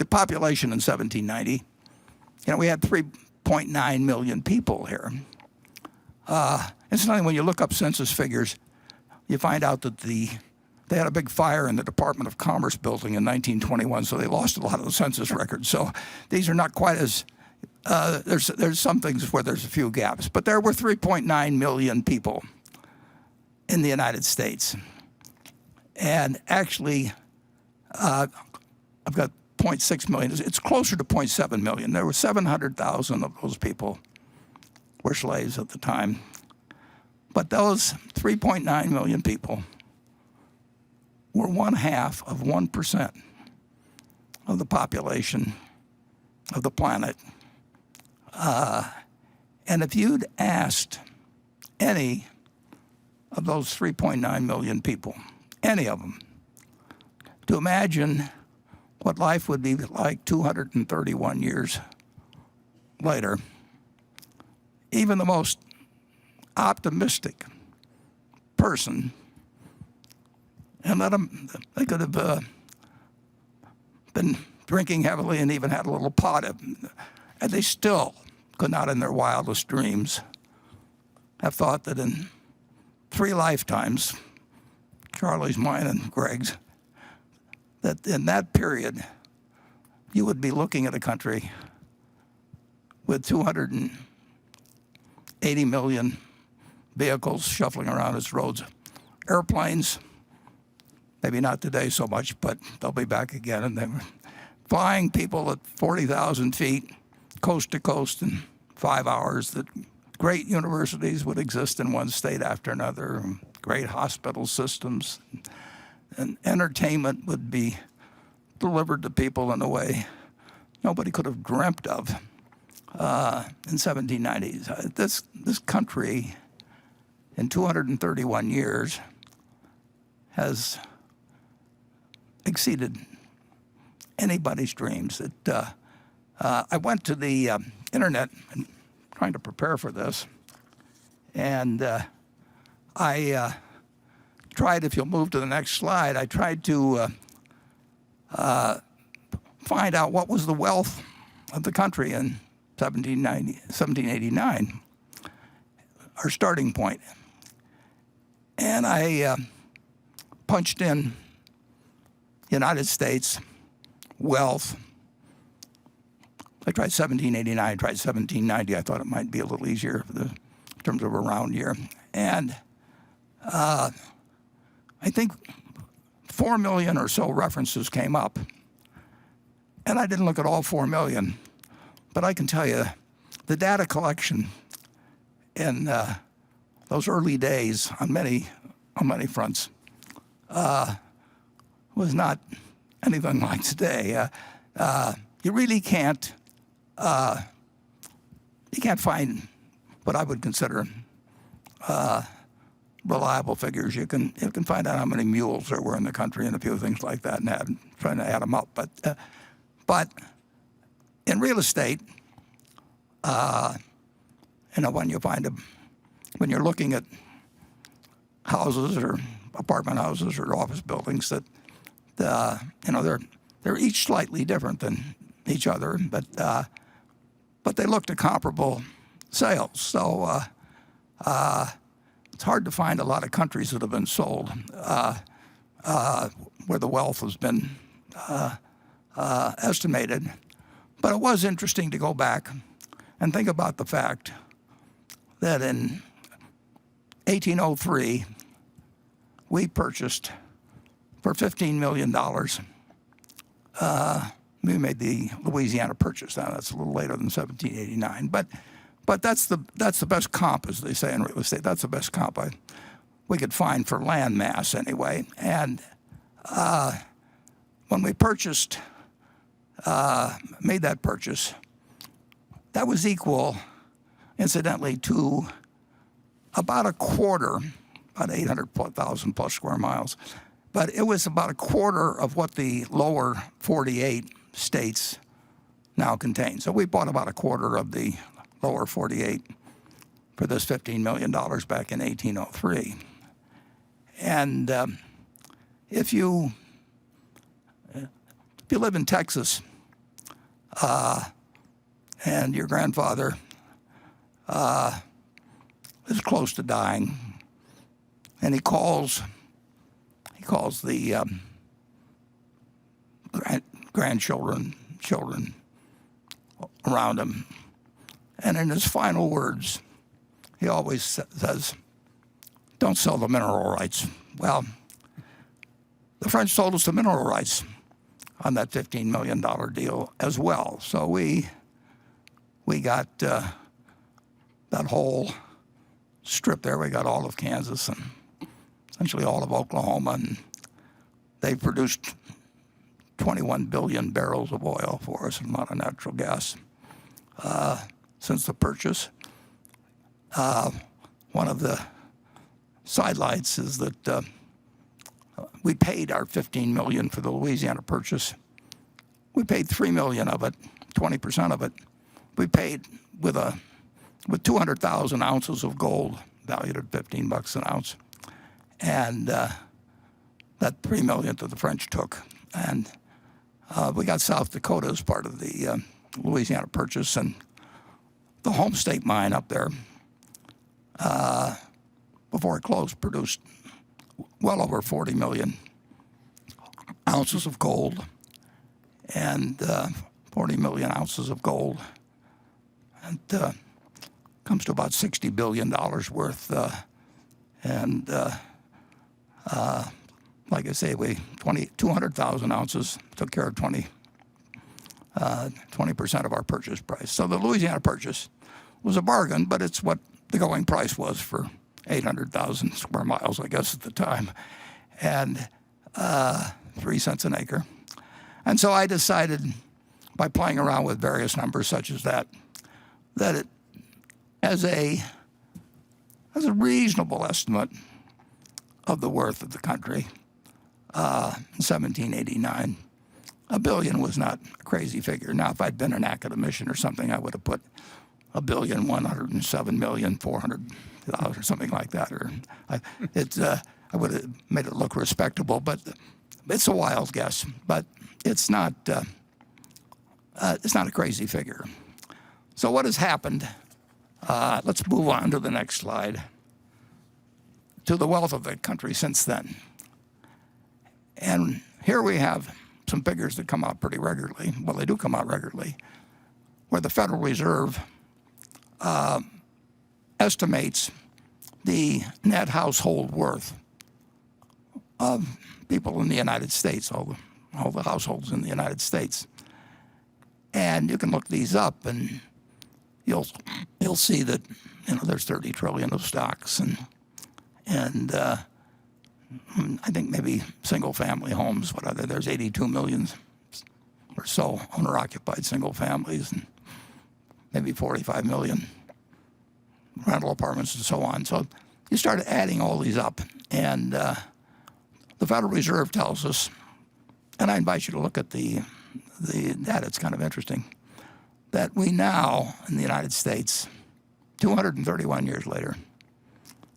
the population in 1790, we had 3.9 million people here. Incidentally, when you look up census figures, you find out that they had a big fire in the Department of Commerce building in 1921, so they lost a lot of the census records. So these are not quite as there's some things where there's a few gaps, but there were 3.9 million people in the United States, and actually, I've got 0.6 million. It's closer to 0.7 million. There were 700,000 of those people were slaves at the time. But those 3.9 million people were 1/2 of 1% of the population of the planet. And if you'd asked any of those 3.9 million people, any of them, to imagine what life would be like 231 years later, even the most optimistic person, and they could have been drinking heavily and even had a little pot, and they still could not in their wildest dreams have thought that in 3 lifetimes, Charlie's, mine, and Greg's, that in that period, you would be looking at a country with 280 million vehicles shuffling around its roads. Airplanes, maybe not today so much, but they'll be back again. And they were flying people at 40,000 feet, coast to coast in 5 hours. That great universities would exist in one state after another, great hospital systems, and entertainment would be delivered to people in a way nobody could have dreamt of in 1790. This country, in 231 years, has exceeded anybody's dreams. I went to the internet trying to prepare for this, and I tried, if you'll move to the next slide, I tried to find out what was the wealth of the country in 1789, our starting point. And I punched in United States wealth. I tried 1789, I tried 1790. I thought it might be a little easier in terms of a round year. And I think 4 million or so references came up. And I didn't look at all 4 million. But I can tell you, the data collection in those early days on many fronts was not anything like today. You really can't find what I would consider reliable figures. You can find out how many mules there were in the country and a few things like that, and trying to add them up. But in real estate, when you're looking at houses or apartment houses or office buildings, that they're each slightly different than each other, but they look to comparable sales. So it's hard to find a lot of countries that have been sold where the wealth has been estimated. But it was interesting to go back and think about the fact that in 1803, we purchased for $15 million. We made the Louisiana Purchase. Now that's a little later than 1789, but that's the best comp, as they say in real estate. That's the best comp we could find for land mass anyway. And when we made that purchase, that was equal, incidentally, to about a quarter, about 800,000 plus square miles. But it was about a quarter of what the lower 48 states now contain. So we bought about a quarter of the lower 48 for this $15 million back in 1803. And if you live in Texas and your grandfather is close to dying, and he calls the grandchildren, children around him, and in his final words, he always says, "Don't sell the mineral rights." Well, the French sold us the mineral rights on that $15 million deal as well. So we got that whole strip there. We got all of Kansas and essentially all of Oklahoma, and they produced 21 billion barrels of oil for us and a lot of natural gas since the purchase. One of the sidelights is that we paid our $15 million for the Louisiana purchase. We paid $3 million of it, 20% of it. We paid with 200,000 ounces of gold valued at $15 an ounce, and that $3 million that the French took. And we got South Dakota as part of the Louisiana purchase, and the Home State mine up there, before it closed, produced well over 40 million ounces of gold, and 40 million ounces of gold, and comes to about $60 billion worth. And like I say, 200,000 ounces took care of 20% of our purchase price. So the Louisiana purchase was a bargain, but it's what the going price was for 800,000 square miles, I guess, at the time, and 3 cents an acre. And so I decided, by playing around with various numbers such as that it, as a reasonable estimate of the worth of the country, in 1789, $1 billion was not a crazy figure. Now, if I'd been an academician or something, I would have put $1,107,400,000 or something like that, or I would have made it look respectable. But it's a wild guess. But it's not a crazy figure. So what has happened? Let's move on to the next slide. To the wealth of the country since then. And here we have some figures that come out pretty regularly. Well, they do come out regularly, where the Federal Reserve estimates the net household worth of people in the United States, all the households in the United States. And you can look these up, and you'll see that there's 30 trillion of stocks, and I think maybe single-family homes. There's 82 million or so owner-occupied single families, and maybe 45 million rental apartments and so on. So you start adding all these up, and the Federal Reserve tells us, and I invite you to look at the data, it's kind of interesting, that we now, in the United States, 231 years later,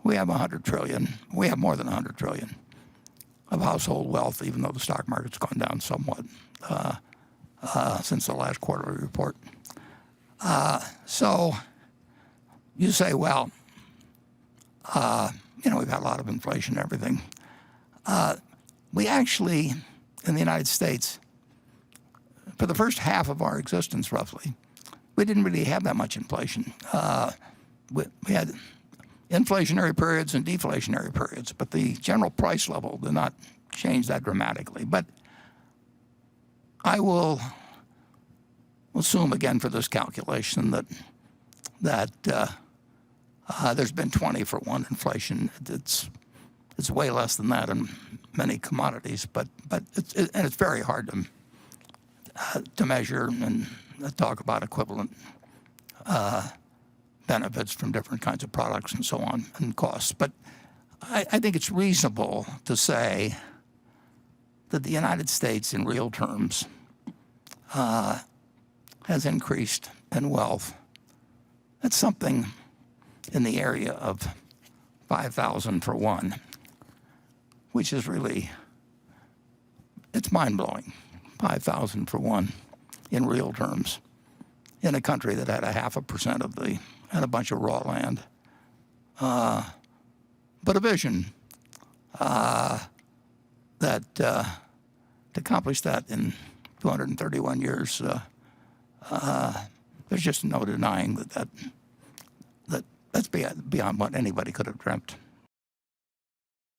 we have 100 trillion. We have more than 100 trillion of household wealth, even though the stock market's gone down somewhat since the last quarterly report. So you say, well, we've had a lot of inflation and everything. We actually, in the United States, for the first half of our existence, roughly, we didn't really have that much inflation. We had inflationary periods and deflationary periods, but the general price level did not change that dramatically. But I will assume again for this calculation that there's been 20-for-1 inflation. It's way less than that in many commodities, but it's very hard to measure and talk about equivalent benefits from different kinds of products and so on, and costs. But I think it's reasonable to say that the United States, in real terms, has increased in wealth. That's something in the area of 5,000 for one, which is really, it's mind-blowing, 5,000 for one. in real terms in a country that had a 0.5% of and a bunch of raw land. But a vision that to accomplish that in 231 years, there's just no denying that's beyond what anybody could have dreamt.